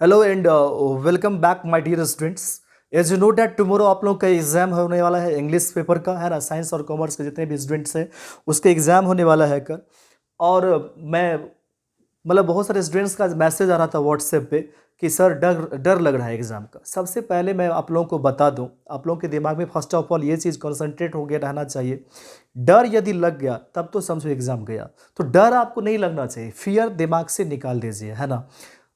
Hello and welcome back my dear students. As you know that tomorrow आप लोगों का exam होने वाला है इंग्लिश पेपर का, है ना। साइंस और कॉमर्स के जितने भी स्टूडेंट्स हैं उसके एग्जाम होने वाला है कल। और मैं बहुत सारे स्टूडेंट्स का मैसेज आ रहा था व्हाट्सएप पे कि सर डर डर लग रहा है एग्ज़ाम का। सबसे पहले मैं आप लोगों को बता दूं, आप लोगों के दिमाग में फर्स्ट ऑफ ऑल ये चीज़ कॉन्सेंट्रेट हो गया रहना चाहिए। डर यदि लग गया तब तो समझो एग्ज़ाम गया। तो डर आपको नहीं लगना चाहिए, फियर दिमाग से निकाल दीजिए, है ना।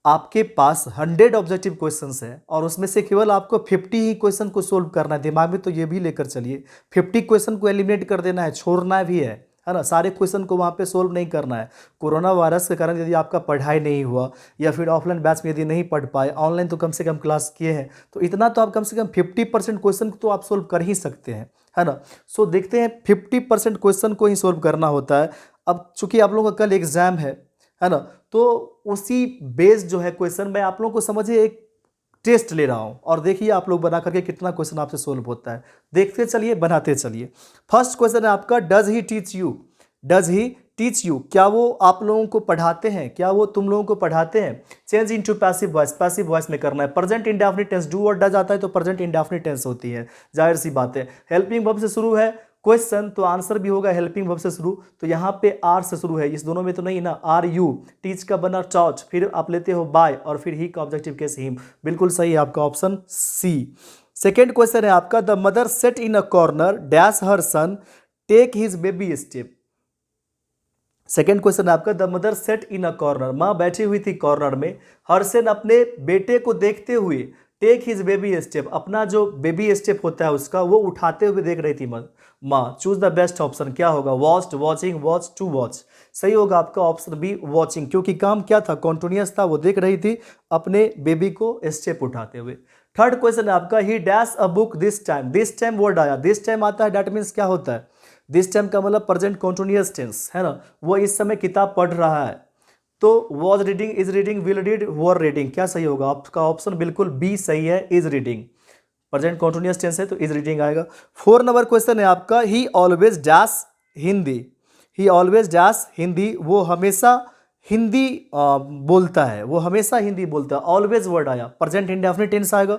आपके पास 100 ऑब्जेक्टिव क्वेश्चंस है और उसमें से केवल आपको 50 ही क्वेश्चन को सोल्व करना है। दिमाग में तो ये भी लेकर चलिए 50 क्वेश्चन को एलिमिनेट कर देना है, छोड़ना भी है ना। सारे क्वेश्चन को वहाँ पे सोल्व नहीं करना है। कोरोना वायरस के कारण यदि आपका पढ़ाई नहीं हुआ या फिर ऑफलाइन बैच में यदि नहीं पढ़ पाए, ऑनलाइन तो कम से कम क्लास किए हैं, तो इतना तो आप कम से कम 50% क्वेश्चन तो आप सोल्व कर ही सकते हैं, है ना। सो देखते हैं 50% क्वेश्चन को ही सोल्व करना होता है। अब चूंकि आप लोगों का कल एग्जाम है ना, तो उसी बेस जो है क्वेश्चन मैं आप लोगों को समझिए एक टेस्ट ले रहा हूं और देखिए आप लोग बना करके कितना क्वेश्चन आपसे सोल्व होता है। देखते चलिए, बनाते चलिए। फर्स्ट क्वेश्चन है आपका, does he teach you. Does he teach you, क्या वो आप लोगों को पढ़ाते हैं, क्या वो तुम लोगों को पढ़ाते हैं। Change into passive voice, passive voice में करना है। प्रेजेंट इंडेफिनिट टेंस, डू और डज आता है तो प्रेजेंट इंडेफिनिट टेंस होती है, जाहिर सी बात है। हेल्पिंग वर्ब से शुरू है क्वेश्चन तो आंसर भी होगा हेल्पिंग वर्ब से शुरू, तो यहाँ पे आर से शुरू है। इस दोनों में तो नहीं ना, आर यू। टीच का बना टॉट, फिर आप लेते हो बाय और फिर ही का ऑब्जेक्टिव केस हिम। बिल्कुल सही है आपका ऑप्शन सी। सेकेंड क्वेश्चन है आपका, the mother sat in a corner dash her son take his baby step. Second question आपका, the mother sat in a corner, माँ बैठी हुई थी कॉर्नर में, हरसेन अपने बेटे को देखते हुए टेक हिज बेबी स्टेप, अपना जो बेबी स्टेप होता है उसका वो उठाते हुए देख रही थी माँ। चूज द बेस्ट ऑप्शन, क्या होगा। Watched, watching, watch, to watch. सही होगा आपका ऑप्शन बी वॉचिंग, क्योंकि काम क्या था, कॉन्टिन्यूअस था, वो देख रही थी अपने बेबी को स्टेप उठाते हुए। थर्ड क्वेश्चन है आपका, ही dash a book this time. This time word आया, दिस टाइम आता है, दैट मीन्स क्या होता है, दिस टाइम का मतलब प्रेजेंट कॉन्टिन्यूअस टेंस, है ना। वो इस समय किताब पढ़ रहा है, तो was reading, is reading, will read, were reading. क्या सही होगा आपका ऑप्शन बिल्कुल बी सही है, is reading. Present continuous tense है तो इज रीडिंग आएगा। 4 नंबर क्वेश्चन है आपका, ही ऑलवेज डैश हिंदी। ही ऑलवेज डैश हिंदी, वो हमेशा हिंदी बोलता है, वो हमेशा हिंदी बोलता है। ऑलवेज वर्ड आया, प्रेजेंट इंडेफिनिट टेंस आएगा।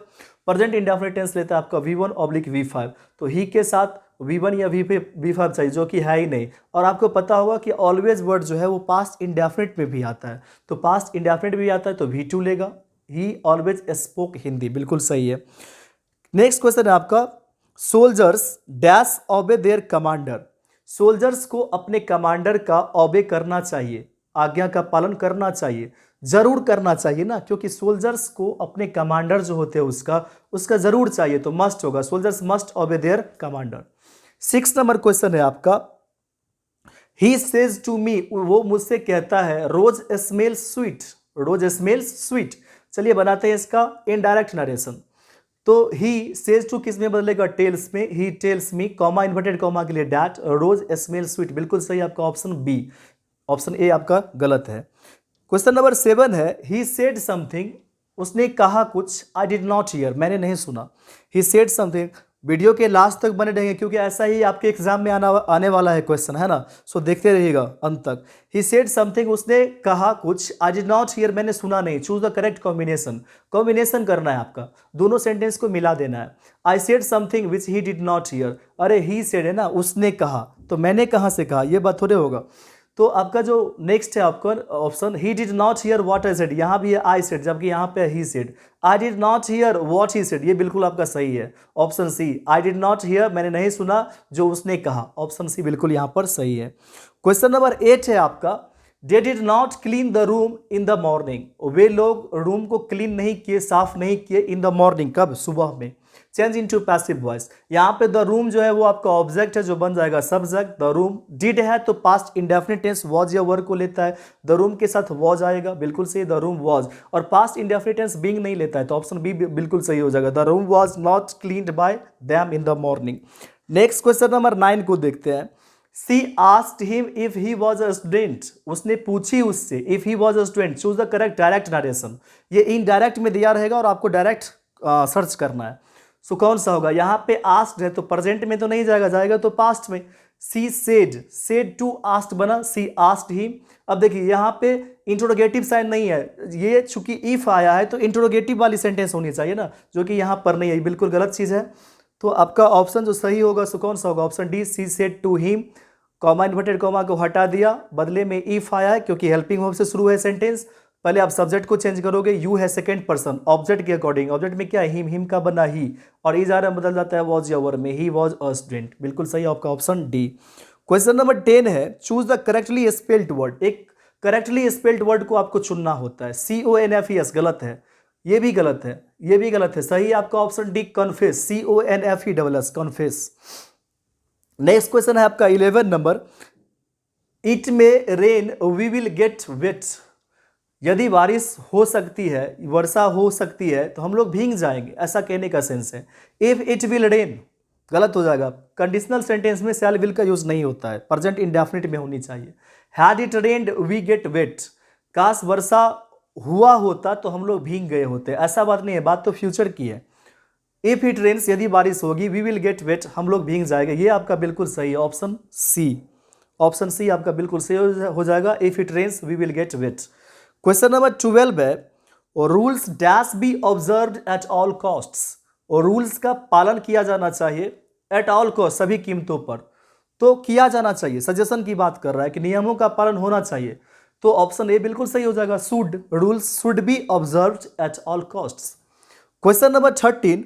प्रेजेंट इंडेफिनिट टेंस लेता है आपका V1 ऑब्लिक V5, तो ही के साथ V1 या V5 चाहिए, जो कि है ही नहीं। और आपको पता होगा कि ऑलवेज वर्ड जो है वो पास्ट इंडेफिनिट में भी आता है, तो पास्ट इंडेफिनिट भी आता है तो V2 लेगा। ही ऑलवेज स्पोक हिंदी, बिल्कुल सही है। नेक्स्ट क्वेश्चन है आपका, soldiers dash obey their commander. Soldiers को अपने कमांडर का ऑबे करना चाहिए, आज्ञा का पालन करना चाहिए, जरूर करना चाहिए ना, क्योंकि सोल्जर्स को अपने कमांडर जो होते हैं उसका उसका जरूर चाहिए, तो मस्ट होगा, soldiers must obey their commander. 6 number question है आपका, ही सेज टू मी, वो मुझसे कहता है, रोज स्मेल स्वीट। रोज स्मेल स्वीट, चलिए बनाते हैं इसका इनडायरेक्ट नरेशन। तो ही सेज टू किस में बदलेगा, टेल्स में। He tells me, comma inverted comma के लिए डैट, रोज स्मेल स्वीट, बिल्कुल सही आपका ऑप्शन बी। ऑप्शन ए आपका गलत है। क्वेश्चन नंबर 7 है, ही सेड समथिंग, उसने कहा कुछ, आई डिड नॉट हियर, मैंने नहीं सुना। ही सेड समथिंग, वीडियो के लास्ट तक बने रहेंगे क्योंकि ऐसा ही आपके एग्जाम में आने वाला है क्वेश्चन, है ना। सो देखते रहिएगा अंत तक। ही सेड समथिंग, उसने कहा कुछ, आई डिड नॉट हियर, मैंने सुना नहीं। Choose the correct combination, combination करना है आपका, दोनों सेंटेंस को मिला देना है। I said something which he did not here, अरे ही सेड है ना, उसने कहा, तो मैंने कहाँ से कहा, ये बात थोड़े होगा। तो आपका जो नेक्स्ट है आपका option, he did not hear what I said, यहाँ भी है आई सेड, जबकि यहाँ पे he said. I did not hear what he said, ये बिल्कुल आपका सही है, option C. I did not hear, मैंने नहीं सुना जो उसने कहा, ऑप्शन सी बिल्कुल यहाँ पर सही है। क्वेश्चन नंबर 8 है आपका, they did not clean the room in the morning, वे लोग रूम को क्लीन नहीं किए, साफ नहीं किए, इन द मॉर्निंग, कब, सुबह में। चेंज इनटू पैसिव वॉइस, यहाँ पे द रूम जो है वो आपका ऑब्जेक्ट है जो बन जाएगा सब्जेक्ट, द रूम। डिड है तो पास्ट इंडेफिनिट टेंस वॉज या वर्क को लेता है, द रूम के साथ वॉज आएगा, बिल्कुल सही, द रूम वॉज। और पास्ट इंडेफिनिट टेंस बीइंग नहीं लेता है, तो ऑप्शन बी बिल्कुल सही हो जाएगा, the room was not cleaned by them in the morning. Next question number 9 को देखते हैं। She asked him if he was a student, उसने पूछी उससे, if he was a student. Choose the correct direct narration, ये indirect में दिया रहेगा और आपको डायरेक्ट सर्च करना है। सो कौन सा होगा, यहाँ पे आस्क्ड है तो प्रेजेंट में तो नहीं जाएगा, जाएगा तो पास्ट में। सी सेड टू आस्ट बना सी आस्ट ही। अब देखिए यहाँ पे इंट्रोगेटिव साइन नहीं है, ये चूंकि इफ आया है तो इंट्रोगेटिव वाली सेंटेंस होनी चाहिए ना, जो कि यहाँ पर नहीं है, बिल्कुल गलत चीज़ है। तो आपका ऑप्शन जो सही होगा सो कौन सा होगा, option D she said to him, comma inverted comma को हटा दिया, बदले में इफ आया है क्योंकि हेल्पिंग वर्ब से शुरू है सेंटेंस। पहले आप सब्जेक्ट को चेंज करोगे, यू है सेकंड पर्सन ऑब्जेक्ट के अकॉर्डिंग, ऑब्जेक्ट में क्या है हिम का बना ही, और इज आ रहा बदल जाता है वॉज या वर में, ही वॉज अ स्टूडेंट, बिल्कुल सही आपका ऑप्शन डी। क्वेश्चन नंबर 10 है, choose the correctly spelled word. एक करेक्टली स्पेल्ड वर्ड को आपको चुनना होता है, CONFES गलत है, ये भी गलत है, ये भी गलत है, सही आपका option D confess, CONFESS confess. Next question है आपका 11 नंबर, इट में rain we will get wet. यदि बारिश हो सकती है, वर्षा हो सकती है तो हम लोग भीग जाएंगे, ऐसा कहने का सेंस है। इफ इट विल रेन गलत हो जाएगा, कंडीशनल सेंटेंस में शैल विल का यूज नहीं होता है, प्रेजेंट इंडेफिनिट में होनी चाहिए। Had it rained we get wet, काश वर्षा हुआ होता तो हम लोग भीग गए होते, ऐसा बात नहीं है, बात तो फ्यूचर की है। इफ इट रेन्स यदि बारिश होगी, वी विल गेट वेट हम लोग भीग जाएंगे, ये आपका बिल्कुल सही है, ऑप्शन सी, ऑप्शन सी आपका बिल्कुल सही हो जाएगा, if it rains we will get wet. Question number 12 है, और rules dash be observed at all costs, और रूल्स का पालन किया जाना चाहिए एट ऑल कॉस्ट सभी कीमतों पर, तो किया जाना चाहिए, सजेशन की बात कर रहा है कि नियमों का पालन होना चाहिए, तो ऑप्शन ए बिल्कुल सही हो जाएगा, should, rules should be observed at all costs. Question number 13,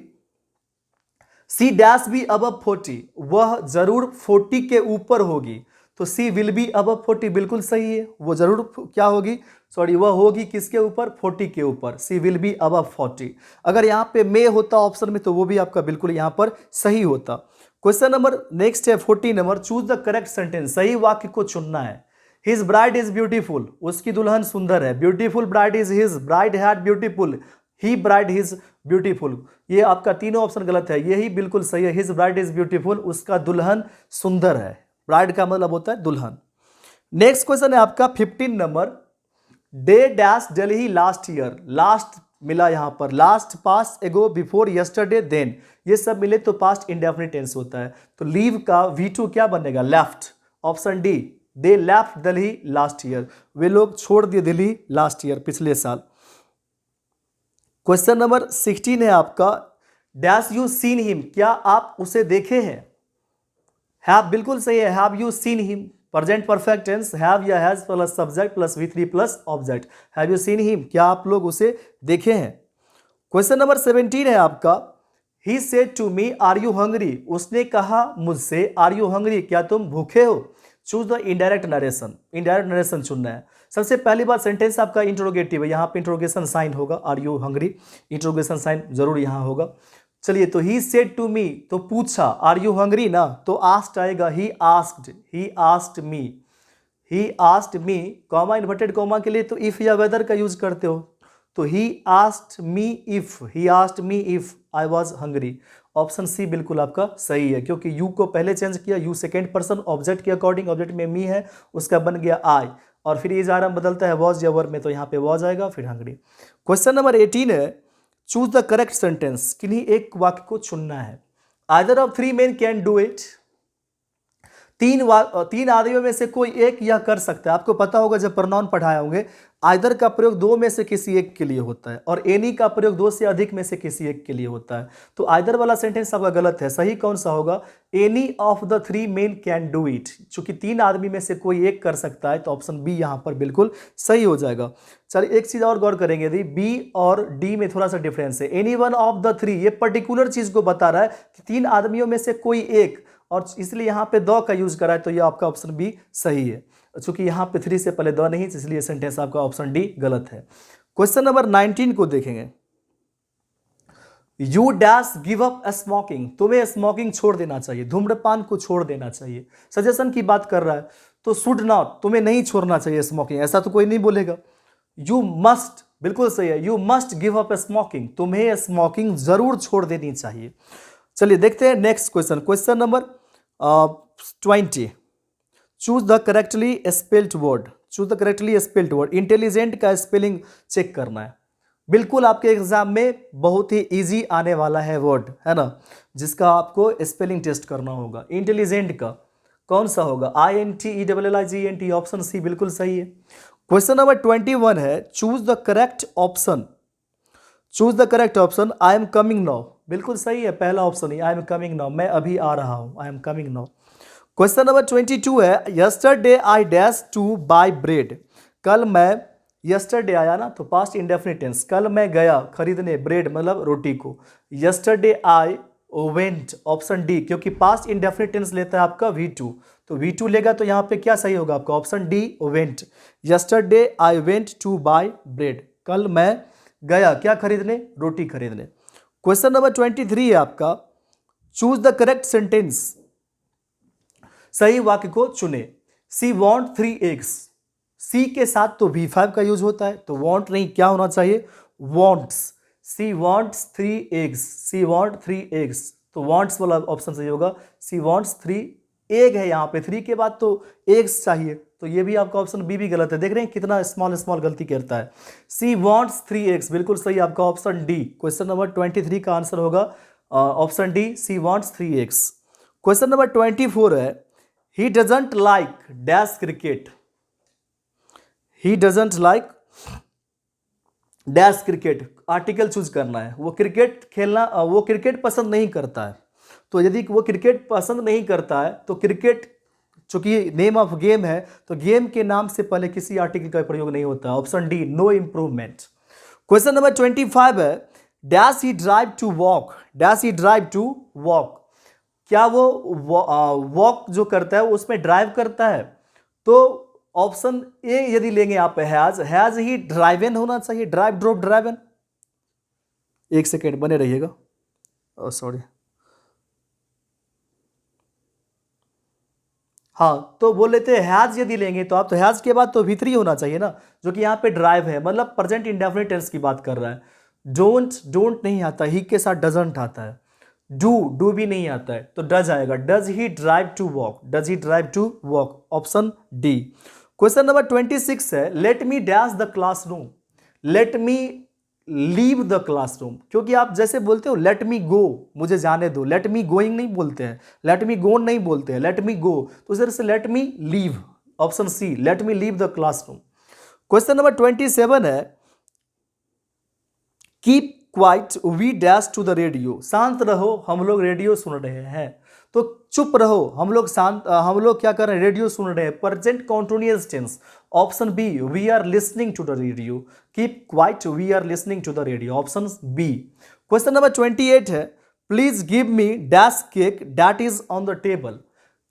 she dash be above 40, वह जरूर 40 के ऊपर होगी, तो सी विल बी अबव 40 बिल्कुल सही है, वो जरूर क्या होगी, सॉरी वह होगी किसके ऊपर, 40 के ऊपर, सी विल बी अबव 40। अगर यहाँ पे मे होता ऑप्शन में तो वो भी आपका बिल्कुल यहाँ पर सही होता। क्वेश्चन नंबर नेक्स्ट है 14 number, choose the correct sentence, सही वाक्य को चुनना है। हिज ब्राइड इज ब्यूटीफुल, उसकी दुल्हन सुंदर है, beautiful bride is his, bride had beautiful, he bride his beautiful, ये आपका तीनों ऑप्शन गलत है, यही बिल्कुल सही है, हिज ब्राइड इज ब्यूटीफुल, उसका दुल्हन सुंदर है, ब्राइड का मतलब होता है दुल्हन। नेक्स्ट क्वेश्चन है आपका 15 number, day dash Delhi last year, last मिला यहां पर, last past ago before yesterday then, ये सब मिले तो पास्ट इंडेफिनिट टेंस होता है, तो लीव का V2 क्या बनेगा, left, option D, they left Delhi last year, वे लोग छोड़ दिए दिल्ली लास्ट ईयर पिछले साल। क्वेश्चन नंबर 16 है आपका, डैश यू सीन हिम, क्या आप उसे देखे हैं, हैव बिल्कुल सही है, have you seen him, present perfect tense, have या has plus subject plus V3 plus object, have you seen him, क्या आप लोग उसे देखे हैं। क्वेश्चन नंबर 17 है आपका, he said to me are you hungry, उसने कहा मुझसे आर यू हंग्री, क्या तुम भूखे हो। Choose the indirect narration, indirect narration चुनना है। सबसे पहली बात सेंटेंस आपका इंट्रोगेटिव है, यहाँ पे इंट्रोगेशन साइन होगा, are you hungry, interrogation sign जरूर यहाँ होगा। चलिए, तो ही सेड टू मी तो पूछा, आर यू हंग्री ना, तो आस्क्ड आएगा, ही आस्क्ड मी, ही आस्क्ड मी, कॉमा इन्वर्टेड कॉमा के लिए तो इफ या वेदर का यूज करते हो, तो he asked me if I was hungry, option C बिल्कुल आपका सही है, क्योंकि यू को पहले चेंज किया, यू सेकेंड पर्सन ऑब्जेक्ट के अकॉर्डिंग, ऑब्जेक्ट में मी है, उसका बन गया आई, और फिर इज आराम बदलता है वॉज या वर में, तो यहाँ पे वॉज आएगा फिर हंग्री। क्वेश्चन नंबर 18 है, चूज द करेक्ट सेंटेंस, किन्हीं एक वाक्य को चुनना है। Either of 3 men can do it, तीन आदमियों में से कोई एक यह कर सकता है। आपको पता होगा जब प्रोनाउन पढ़ाए होंगे, आइदर का प्रयोग दो में से किसी एक के लिए होता है, और एनी का प्रयोग दो से अधिक में से किसी एक के लिए होता है, तो आइदर वाला सेंटेंस आपका गलत है, सही कौन सा होगा, any of the 3 men can do it, चूंकि 3 आदमी में से कोई एक कर सकता है, तो ऑप्शन बी यहां पर बिल्कुल सही हो जाएगा। चलिए, एक चीज और गौर करेंगे, यदि बी और डी में थोड़ा सा डिफरेंस है, एनी वन ऑफ द 3 ये पर्टिकुलर चीज को बता रहा है कि 3 आदमियों में से कोई एक, और इसलिए यहाँ पे द का यूज करा है, तो ये आपका ऑप्शन बी सही है। चूंकि यहाँ पे 3 से पहले द नहीं, इसलिए सेंटेंस आपका ऑप्शन डी गलत है। क्वेश्चन नंबर 19 को देखेंगे, you dash give up smoking, तुम्हें स्मोकिंग छोड़ देना चाहिए, धूम्रपान को छोड़ देना चाहिए, सजेशन की बात कर रहा है, तो शुड नॉट, तुम्हें नहीं छोड़ना चाहिए स्मोकिंग, ऐसा तो कोई नहीं बोलेगा। यू मस्ट, बिल्कुल सही है, you must give up smoking, तुम्हें स्मोकिंग जरूर छोड़ देनी चाहिए। चलिए देखते हैं next question, question number 20, choose the correctly spelled word, choose the correctly spelled word, intelligent का स्पेलिंग चेक करना है, बिल्कुल आपके एग्जाम में बहुत ही इजी आने वाला है वर्ड, है ना, जिसका आपको स्पेलिंग टेस्ट करना होगा। इंटेलिजेंट का कौन सा होगा? INTELLIGENT, ऑप्शन सी बिल्कुल सही है। क्वेश्चन नंबर 21 है, choose the correct option. Choose the correct option, I am coming now, बिल्कुल सही है, पहला ऑप्शन ही, आई एम कमिंग नाउ, मैं अभी आ रहा हूं, I am coming now. Question number 22 है, yesterday I dash to buy bread. कल मैं, यस्टरडे आया ना तो पास्ट इंडेफिनिट टेंस, कल मैं गया खरीदने ब्रेड मतलब रोटी को। Yesterday I went, option D, क्योंकि पास्ट इंडेफिनिट टेंस लेता है आपका V2, तो V2 लेगा तो यहाँ पे क्या सही होगा आपका? Option D, went. Yesterday I went to buy bread, कल मैं गया क्या खरीदने? रोटी खरीदने। क्वेश्चन नंबर 23 है आपका, चूज द करेक्ट सेंटेंस। सही वाक्य को चुने। सी वॉन्ट 3 eggs, सी के साथ तो V5 का यूज होता है, तो वॉन्ट नहीं, क्या होना चाहिए? वॉन्ट्स। सी वॉन्ट्स 3 eggs, सी वॉन्ट 3 eggs, तो वॉन्ट्स वाला ऑप्शन सही होगा। सी वॉन्ट्स 3 egg है, यहाँ पे 3 के बाद तो eggs चाहिए, तो ये भी आपका ऑप्शन बी भी गलत है। देख रहे हैं कितना स्मॉल स्मॉल गलती करता है। सी वॉन्ट्स 3 eggs बिल्कुल सही, आपका ऑप्शन डी। क्वेश्चन नंबर 23 का आंसर होगा ऑप्शन डी, सी वॉन्ट्स 3 eggs। क्वेश्चन नंबर 24 है, he doesn't like dash cricket. He doesn't like dash cricket, article choose करना है। वो क्रिकेट खेलना, वो क्रिकेट पसंद नहीं करता है, तो यदि वो क्रिकेट पसंद नहीं करता है तो क्रिकेट चूंकि नेम ऑफ गेम है, तो गेम के नाम से पहले किसी आर्टिकल का प्रयोग नहीं होता। Option D, no improvement. Question number 25 है, dash he drive to walk. Dash he drive to walk, क्या वो वॉक जो करता है उसमें ड्राइव करता है? तो ऑप्शन ए यदि लेंगे आप, हैज ही ड्राइवन होना चाहिए, ड्राइव ड्रॉप ड्राइवन। एक सेकेंड बने रहिएगा, सॉरी। हाँ, तो बोल लेते हैं हैज यदि लेंगे तो आप, तो हैज के बाद तो V3 होना चाहिए ना, जो कि यहाँ पे ड्राइव है, मतलब प्रेजेंट इंडेफिनिट टेंस की बात कर रहा है। डोंट नहीं आता, ही के साथ डजंट आता है। डू भी नहीं आता है, तो डज आएगा। Does he drive to walk, does he drive to walk, option D. Question number 26 है, let me dash the classroom. Let me leave the classroom, क्योंकि आप जैसे बोलते हो लेट मी गो, मुझे जाने दो, लेट मी गोइंग नहीं बोलते हैं, लेट मी गो नहीं बोलते हैं, लेट मी गो, तो इधर से let me leave, option C, let me leave the classroom. Question number 27 है, keep quiet we dash to the radio. शांत रहो, हम लोग रेडियो सुन रहे हैं, तो चुप रहो, हम लोग क्या कर रहे हैं? रेडियो सुन रहे हैं, present continuous tense, option B, we are listening to the radio. Keep quiet we are listening to the radio, option B. Question number 28 है, please give me dash cake that is on the table.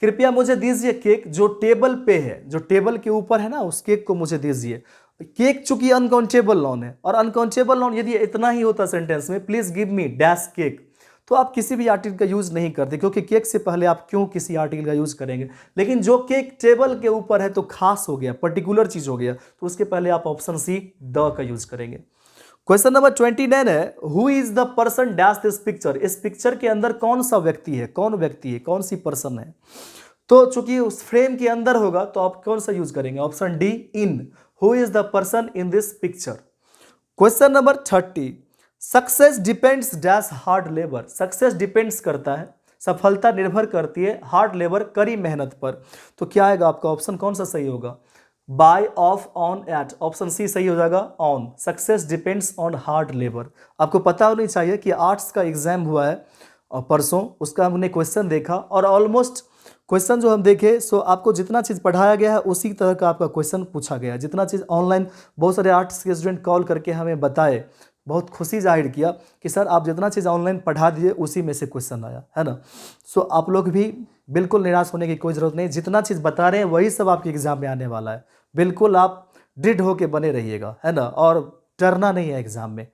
कृपया मुझे दीजिए cake जो table पे है, जो table के ऊपर है ना, उस केक को मुझे दीजिए। केक चूंकि अनकाउंटेबल नाउन है, और अनकाउंटेबल नाउन यदि इतना ही होता सेंटेंस में, please give me dash cake, तो आप किसी भी आर्टिकल का यूज नहीं करते, क्योंकि केक से पहले आप क्यों किसी आर्टिकल का यूज करेंगे। लेकिन जो केक टेबल के ऊपर है तो खास हो गया, पर्टिकुलर चीज हो गया, तो उसके पहले आप ऑप्शन सी, द का यूज करेंगे। क्वेश्चन नंबर 29 है, who is the person dash this picture. इस पिक्चर के अंदर कौन सा व्यक्ति है, कौन व्यक्ति है, कौन सी पर्सन है। तो चूंकि उस फ्रेम के अंदर होगा तो आप कौन सा यूज करेंगे? Option D, in. Who is the person in this picture. Question number 30, success depends dash hard labour. Success depends करता है, सफलता निर्भर करती है हार्ड लेबर, कड़ी मेहनत पर, तो क्या आएगा आपका ऑप्शन, कौन सा सही होगा? By, of, on, at, option C सही हो जाएगा, on. Success depends on hard labour. आपको पता होनी चाहिए कि आर्ट्स का एग्जाम हुआ है परसों, उसका हमने क्वेश्चन देखा, और ऑलमोस्ट क्वेश्चन जो हम देखे, सो आपको जितना चीज़ पढ़ाया गया है उसी तरह का आपका क्वेश्चन पूछा गया। जितना चीज़ ऑनलाइन बहुत सारे आर्ट्स के स्टूडेंट कॉल करके हमें बताए, बहुत खुशी जाहिर किया कि सर आप जितना चीज़ ऑनलाइन पढ़ा दिए उसी में से क्वेश्चन आया है ना। सो आप लोग भी बिल्कुल निराश होने की कोई ज़रूरत नहीं, जितना चीज़ बता रहे हैं वही सब आपके एग्जाम में आने वाला है। बिल्कुल आप दृढ़ होके बने रहिएगा, है ना, और डरना नहीं है एग्जाम में।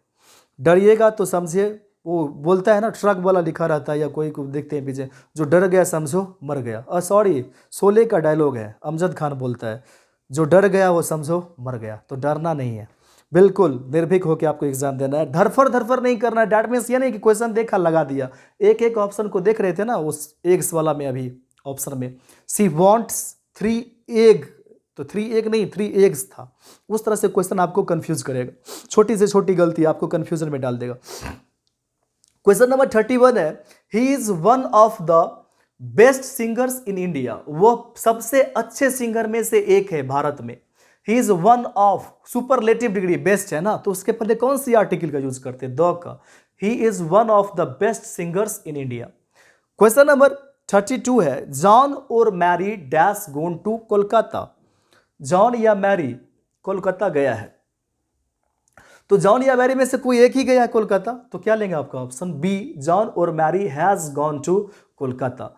डरिएगा तो समझिए, वो बोलता है ना, ट्रक वाला लिखा रहता है, या कोई को देखते हैं पीछे, जो डर गया समझो मर गया। सॉरी, शोले का डायलॉग है, अमजद खान बोलता है, जो डर गया वो समझो मर गया। तो डरना नहीं है, बिल्कुल निर्भीक होकर आपको एग्जाम देना है, धरफर नहीं करना है। डैट मीन्स ये नहीं कि क्वेश्चन देखा लगा दिया। एक एक ऑप्शन को देख रहे थे ना उस एग्स वाला में, अभी ऑप्शन में सी वॉन्ट्स 3 egg, तो 3 egg नहीं 3 eggs था। उस तरह से क्वेश्चन आपको कंफ्यूज करेगा, छोटी से छोटी गलती आपको कंफ्यूजन में डाल देगा। क्वेश्चन नंबर 31 है, he is one of the best singers in India, वो सबसे अच्छे सिंगर में से एक है भारत में। ही is one of, superlative degree best है ना, तो उसके पहले कौन सी आर्टिकल का यूज करते हैं, द का। He is one of the best singers in India. Question number 32 है, जॉन और Mary dash gone to Kolkata. John या मैरी कोलकाता गया है, तो जॉन या मैरी में से कोई एक ही गया है कोलकाता, तो क्या लेंगे आपका ऑप्शन बी, जॉन और Mary has gone to Kolkata.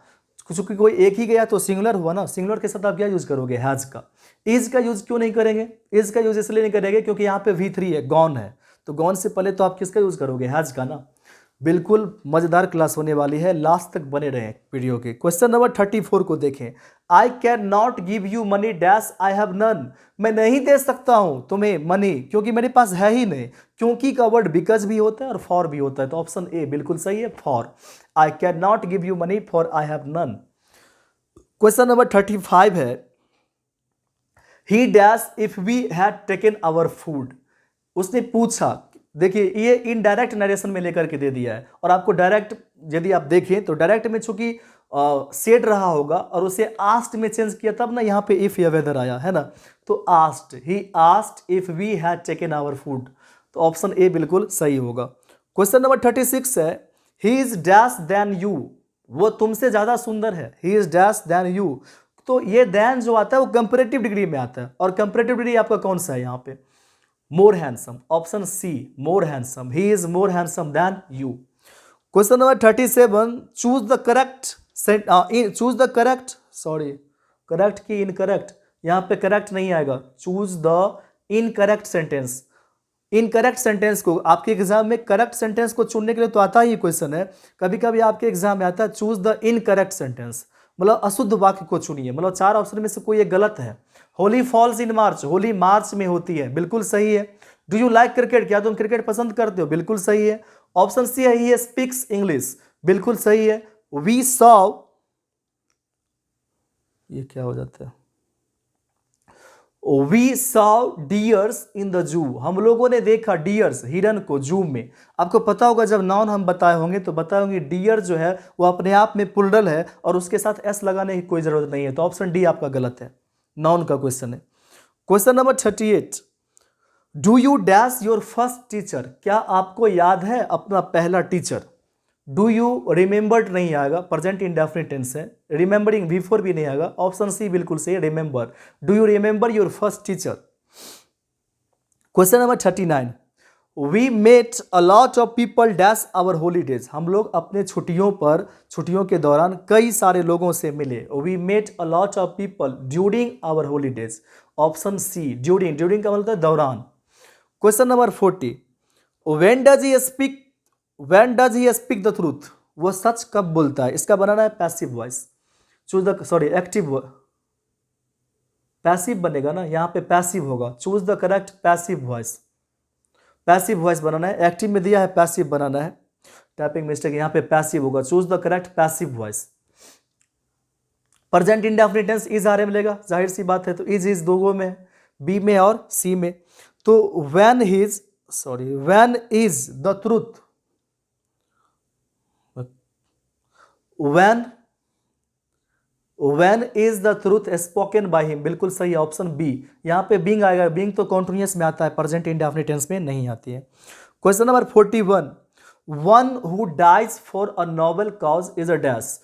चूंकि कोई एक ही गया तो सिंगुलर हुआ ना, सिंगुलर के साथ आप क्या यूज करोगे, हैज का। इज का यूज क्यों नहीं करेंगे, इज का यूज इसलिए नहीं करेंगे क्योंकि यहाँ पे V3 है, गॉन है, तो गॉन से पहले तो आप किसका यूज करोगे, हैज का ना। बिल्कुल मजेदार क्लास होने वाली है, लास्ट तक बने रहें वीडियो के। क्वेश्चन नंबर 34 को देखें, I can not give you money dash I have none. मैं नहीं दे सकता हूं तुम्हें मनी क्योंकि मेरे पास है ही नहीं। क्योंकि का वर्ड बिकॉज भी होता है और फॉर भी होता है, तो ऑप्शन ए बिल्कुल सही है, for. I can not give you money for I have none. Question number 35 है, he dash if we had taken our food. उसने पूछा, देखिए ये इनडायरेक्ट नरेशन में लेकर के दे दिया है, और आपको डायरेक्ट यदि आप देखें तो डायरेक्ट में चूंकि सेड रहा होगा और उसे आस्ट में चेंज किया तब ना यहाँ पे इफ या वेदर आया है ना, तो asked, he asked if we had taken our food, तो ऑप्शन ए बिल्कुल सही होगा। क्वेश्चन नंबर 36 है, he is dash then you. वो तुमसे ज्यादा सुंदर है, he is dash then you, तो ये देन जो आता है वो कंपेरेटिव डिग्री में आता है, और कंपेरेटिव डिग्री आपका कौन सा है यहाँ पे, more handsome, option C, more handsome, he is more handsome than you. Question number 37, choose the correct, choose the correct, sorry correct की इनकरेक्ट, यहाँ पे करेक्ट नहीं आएगा, choose the incorrect sentence. Incorrect sentence को आपके एग्जाम में correct sentence को चुनने के लिए तो आता ही क्वेश्चन है, कभी कभी आपके एग्जाम में आता है चूज द इनकरेक्ट सेंटेंस, मतलब अशुद्ध वाक्य को चुनिए, मतलब 4 ऑप्शन में से कोई एक गलत है। होली फॉल्स इन मार्च, होली मार्च में होती है, बिल्कुल सही है। डू यू लाइक क्रिकेट, क्या तुम क्रिकेट पसंद करते हो, बिल्कुल सही है। ऑप्शन सी है, ही स्पीक्स इंग्लिश, बिल्कुल सही है। वी सॉ, ये क्या हो जाता है, we saw deers in the zoo, हम लोगों ने देखा डियर्स, हिरन को जू में। आपको पता होगा जब नाउन हम बताए होंगे तो बताए होंगे डियर जो है वो अपने आप में प्लुरल है और उसके साथ एस लगाने की कोई जरूरत नहीं है, तो ऑप्शन डी आपका गलत है, नाउन का क्वेश्चन है। Question number 38, do you dash your first teacher, क्या आपको याद है अपना पहला टीचर। डू यू रिमेंबर्ड नहीं आएगा, प्रेजेंट इंडेफिनिट टेंस है, रिमेंबरिंग बिफोर भी नहीं आएगा, ऑप्शन सी बिल्कुल सही, remember. Do you remember your first teacher. Question number 39, we met a lot of people dash our holidays, हम लोग अपने छुट्टियों के दौरान कई सारे लोगों से मिले। We met a lot of people during our holidays, option C, during, during का मतलब है दौरान। Question number 40, when does he speak, when does he speak the truth, वो सच कब बोलता है, इसका बनाना है passive voice, choose the, sorry active, passive बनेगा ना, यहाँ पे पैसिव होगा, choose the correct passive voice, passive voice बनाना है, एक्टिव में दिया है पैसिव बनाना है, टाइपिंग मिस्टेक, यहाँ पे पैसिव होगा, choose the correct passive voice. Present indefinite tense is are मिलेगा, जाहिर सी बात है, तो इज दो में, बी में और सी में। तो when his, sorry when is the truth, when is the truth spoken by him, बिल्कुल सही है, ऑप्शन बी। यहां पे बीइंग आएगा, बीइंग तो कॉन्टिन्यूअस में आता है, प्रेजेंट इंडेफिनिट टेंस में नहीं आती है। Question number 41, one who dies for a noble cause is a dash,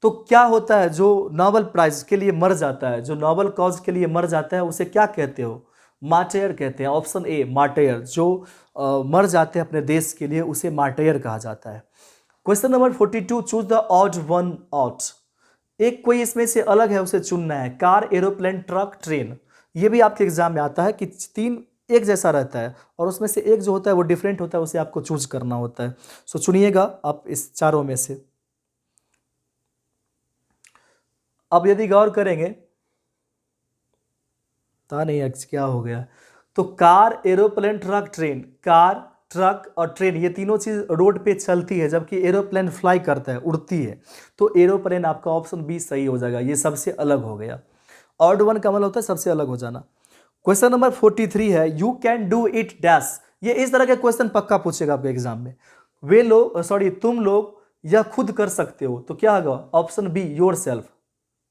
तो क्या होता है जो नोबल प्राइज के लिए मर जाता है, जो नोबल कॉज के लिए मर जाता है उसे क्या कहते हो, मार्टायर कहते हैं, ऑप्शन ए मार्टायर, जो मर जाते हैं अपने देश के लिए उसे मार्टायर कहा जाता है। Question number 42, choose the odd one out, एक कोई इसमें से अलग है उसे चुनना है, कार, एरोप्लेन, ट्रक, ट्रेन। ये भी आपके एग्जाम में आता है कि 3 एक जैसा रहता है और उसमें से एक जो होता है वो डिफरेंट होता है, उसे आपको चूज करना होता है। सो चुनिएगा आप इस चारों में से। अब यदि गौर करेंगे, पता नहीं क्या हो गया, तो car, aeroplane, truck, train, car, truck और ट्रेन ये तीनों चीज रोड पे चलती है, जबकि एरोप्लेन फ्लाई करता है, उड़ती है, तो एरोप्लेन आपका ऑप्शन बी सही हो जाएगा, ये सबसे अलग हो गया। ऑड वन का मतलब होता है सबसे अलग हो जाना। क्वेश्चन नंबर 43 है, you can do it dash, ये इस तरह के क्वेश्चन पक्का पूछेगा आपके एग्जाम में। वे लोग, सॉरी तुम लोग या खुद कर सकते हो, तो क्या होगा? Option be your self.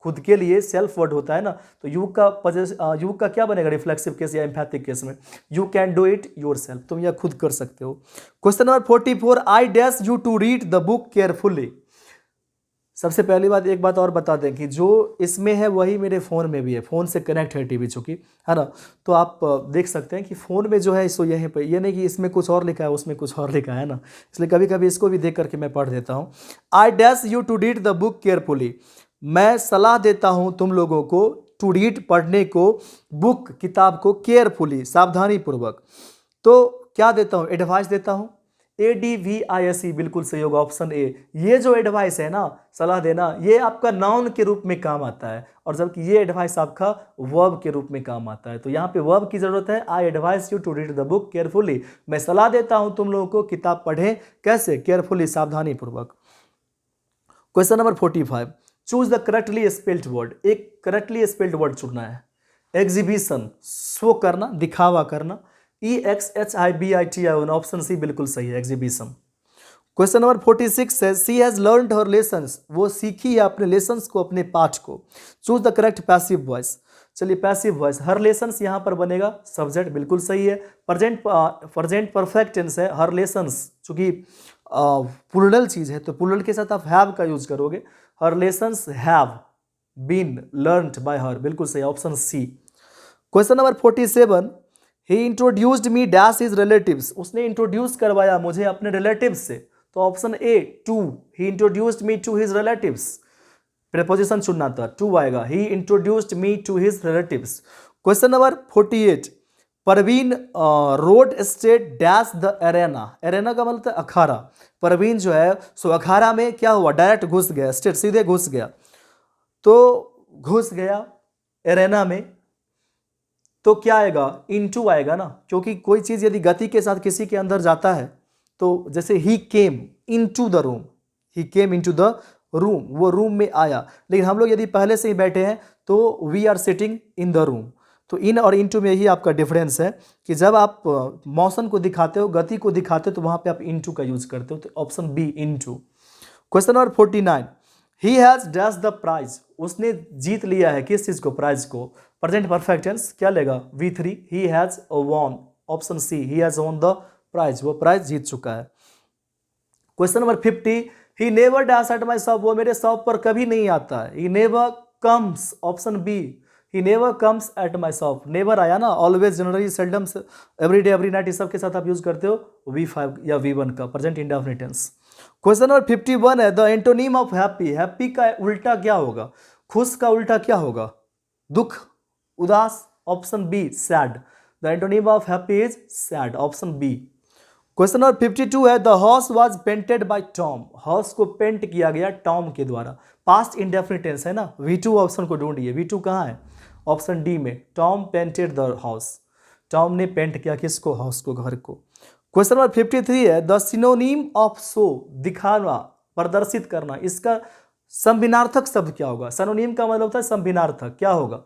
खुद के लिए सेल्फ वर्ड होता है ना, तो यू का क्या बनेगा रिफ्लेक्सिव केस या एम्पैथिक केस में? You can do it yourself, तुम यह खुद कर सकते हो। Question number 44, I dash you to read the book carefully. सबसे पहली बात एक बात और बता दें कि जो इसमें है वही मेरे फ़ोन में भी है, फ़ोन से कनेक्ट है टीवी चूँकि, है ना, तो आप देख सकते हैं कि फ़ोन में जो है सो यहीं पर, ये नहीं कि इसमें कुछ और लिखा है उसमें कुछ और लिखा है ना, इसलिए कभी कभी इसको भी देख करके मैं पढ़ देता हूँ। I dash you to read the book carefully, मैं सलाह देता हूँ तुम लोगों को टू रीड पढ़ने को, बुक किताब को, केयरफुली सावधानी पूर्वक। तो क्या देता हूँ? एडवाइस देता हूँ। ADVISE बिल्कुल सही होगा ऑप्शन ए। ये जो एडवाइस है ना, सलाह देना, ये आपका नाउन के रूप में काम आता है, और जबकि ये एडवाइस आपका वर्ब के रूप में काम आता है। तो यहाँ पे वर्ब की जरूरत है। I advise you to read the book carefully, मैं सलाह देता हूं तुम लोगों को किताब पढ़ें, कैसे? केयरफुली सावधानी पूर्वक। Question number 45, choose the correctly spelled word. एक करेक्टली स्पेल्ड वर्ड चुनना है। एग्जीबिशन, शो करना, दिखावा करना, EXHIBITION, ऑप्शन सी बिल्कुल सही है, एग्जीबिशन। क्वेश्चन नंबर 46 है, सी हैज लर्नड हर लेसन्स, वो सीखी है अपने लेसन्स को, अपने पाठ को। Choose the correct passive voice. चलिए पैसिव वॉइस, हर लेसन्स यहाँ पर बनेगा सब्जेक्ट, बिल्कुल सही है। प्रेजेंट परफेक्ट टेंस है, हर लेसन्स, चूंकि प्लूरल चीज है तो प्लूरल के साथ आप हैव का यूज करोगे। Her lessons have been learned by her, बिल्कुल सही, option C. Question number 47, he introduced me dash his relatives, उसने इंट्रोड्यूस करवाया मुझे अपने रिलेटिव्स से, तो option A to, he introduced me to his relatives. Preposition चुनना था, टू आएगा, he introduced me to his relatives. Question number 48, Parveen road state dash the arena, arena का मतलब अखाड़ा। परवीन जो है सो अखाड़ा में क्या हुआ? डायरेक्ट घुस गया, स्टेट सीधे घुस गया, तो घुस गया एरेना में, तो क्या आएगा? इनटू आएगा ना, क्योंकि कोई चीज यदि गति के साथ किसी के अंदर जाता है, तो जैसे he came into the room, he came into the room, वो रूम में आया। लेकिन हम लोग यदि पहले से ही बैठे हैं तो we are sitting in the room. तो इन और इनटू में ही आपका डिफरेंस है कि जब आप मोशन को दिखाते हो, गति को दिखाते हो, तो वहां पे आप इनटू का यूज करते हो, तो option B into. Question number 49, he has dash the prize, उसने जीत लिया है किस चीज को? प्राइज को। प्रेजेंट परफेक्ट टेंस क्या लेगा? V3, he has won, option C, he has won the prize, वो प्राइज जीत चुका है। Question number 50, he never dash at my shop, वो मेरे शॉप पर कभी नहीं आता है। He never comes, option B, he never comes at my shop. Never आया ना, always, generally, seldom, every day, every night, इस सब के साथ आप यूज करते हो V5 या V1 का, present indefinite tense. Question number 51 है, the antonym of happy, happy का उल्टा क्या होगा? खुश का उल्टा क्या होगा? दुख, उदास, option B sad. The antonym of happy is sad, option B. Question number 52 है, the horse was painted by Tom, horse को पेंट किया गया टॉम के द्वारा। पास्ट इंडेफिनिट टेंस है ना, V2 ऑप्शन को ढूंढिए, V2 कहाँ है? ऑप्शन डी में, Tom painted the house, Tom ने पेंट किया किसको? हाउस को, घर को। क्वेश्चन नंबर 53 है, द सिनोनिम ऑफ शो, दिखाना, प्रदर्शित करना, इसका संभिनार्थक शब्द क्या होगा? सिनोनिम का मतलब होता है संभिनार्थक, क्या होगा?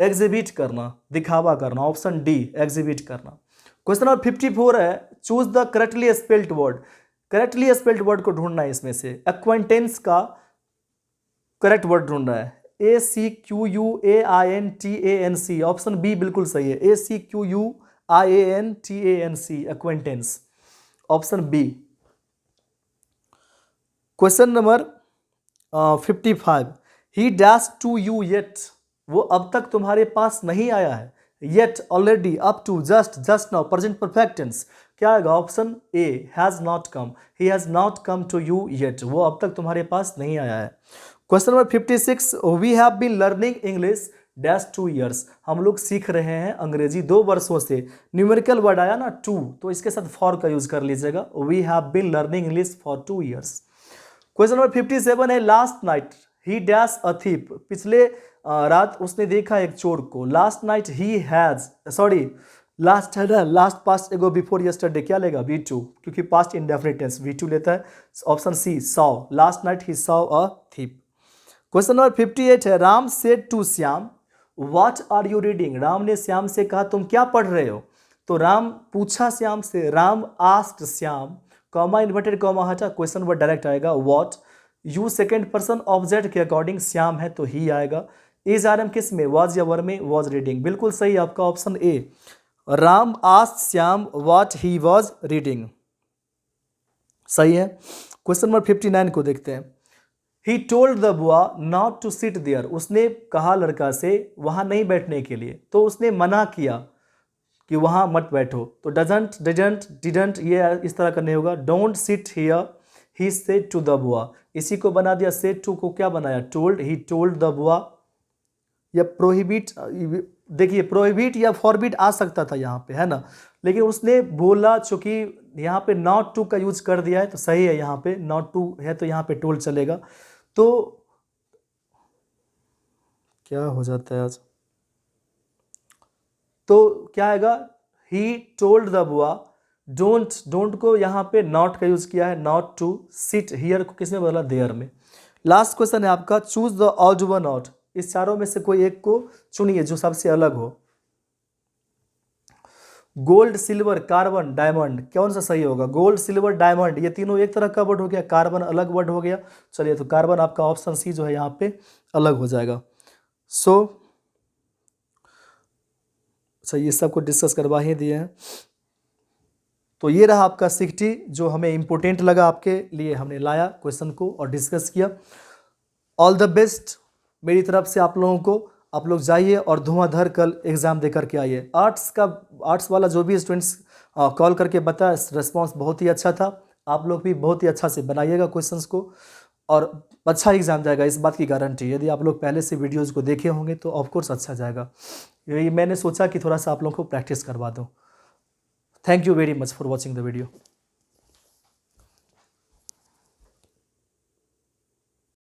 एग्जिबिट करना, दिखावा करना, ऑप्शन डी एग्जिबिट करना। क्वेश्चन नंबर 54 है, choose the correctly spelled word, correctly spelled word को ढूंढना है इसमें से। एक्वेंटेंस का करेक्ट वर्ड ढूंढना है, ACQUAINTANC, ऑप्शन बी बिल्कुल सही है, ACQUIANTANC, acquaintance, option B. Question number 55, he dash to you yet, वो अब तक तुम्हारे पास नहीं आया है। Yet, already, up to, just, just now, present perfect tense, क्या आएगा? Option A has not come, he has not come to you yet, वो अब तक तुम्हारे पास नहीं आया है। Question number 56, we have been learning English dash 2 years, हम लोग सीख रहे हैं अंग्रेजी 2 वर्षों से। न्यूमेरिकल वर्ड आया ना 2, तो इसके साथ फॉर का यूज कर लीजिएगा, we have been learning English for 2 years. Question number 57 है, last night he dash a thief, पिछले रात उसने देखा एक चोर को। Last night he has, sorry last है ना, last past ago before yesterday, क्या लेगा? V2, क्योंकि पास्ट इंडेफिनिट टेंस V2 लेता है, option C saw, last night he saw a thief. Question number 58 है, Ram said to Shyam what are you reading, Ram ने श्याम से कहा तुम क्या पढ़ रहे हो? तो राम पूछा श्याम से, Ram asked Shyam, comma inverted comma हटा, क्वेश्चन वर्ड डायरेक्ट आएगा what. You second person object के अकॉर्डिंग श्याम है तो ही आएगा। इज आर एम किस में, वाज या वर में, वाज रीडिंग। बिल्कुल सही आपका option A. Ram asked Shyam what he was reading, सही है। क्वेश्चन नंबर 59 को देखते हैं। He told the boy not to sit there, उसने कहा लड़का से वहां नहीं बैठने के लिए, तो उसने मना किया कि वहां मत बैठो। तो डजंट, डिडंट, डिडंट ये इस तरह का नहीं होगा। Don't sit here he said to the boy, इसी को बना दिया, सेड टू को क्या बनाया, told. He told the boy, या प्रोहिबिट, देखिए प्रोहिबिट या फॉरबिट आ सकता था यहाँ पे, है ना, लेकिन उसने बोला, चूंकि यहाँ पे नॉट टू का यूज कर दिया है तो सही है। यहाँ पे नॉट टू है तो यहाँ पे टोल्ड चलेगा। तो क्या हो जाता है आज, तो क्या आएगा, ही told the boy don't, don't को यहाँ पे नॉट का यूज किया है, नॉट टू सिट हियर को किसमें बदला, देयर में। लास्ट क्वेश्चन है आपका, choose the odd one out, इस चारों में से कोई एक को चुनिए जो सबसे अलग हो। गोल्ड, सिल्वर, कार्बन, डायमंड, कौन सा सही होगा, गोल्ड, सिल्वर, डायमंड, ये तीनों एक तरह का वर्ड हो गया, कार्बन अलग वर्ड हो गया। चलिए तो कार्बन आपका ऑप्शन सी जो है यहाँ पे अलग हो जाएगा। सो अच्छा, ये सबको डिस्कस करवा ही दिए हैं। तो ये रहा आपका 60 जो हमें इंपॉर्टेंट लगा, आपके लिए हमने लाया क्वेश्चन को और डिस्कस किया। ऑल द बेस्ट मेरी तरफ से आप लोगों को। आप लोग जाइए और धुआंधार कल एग्ज़ाम दे करके आइए। आर्ट्स वाला जो भी स्टूडेंट्स कॉल करके बताया, रिस्पॉन्स बहुत ही अच्छा था। आप लोग भी बहुत ही अच्छा से बनाइएगा क्वेश्चंस को और अच्छा एग्ज़ाम जाएगा, इस बात की गारंटी। यदि आप लोग पहले से वीडियोज़ को देखे होंगे तो ऑफकोर्स अच्छा जाएगा। यही मैंने सोचा कि थोड़ा सा आप लोगों को प्रैक्टिस करवा दूँ। Thank you very much for watching the video.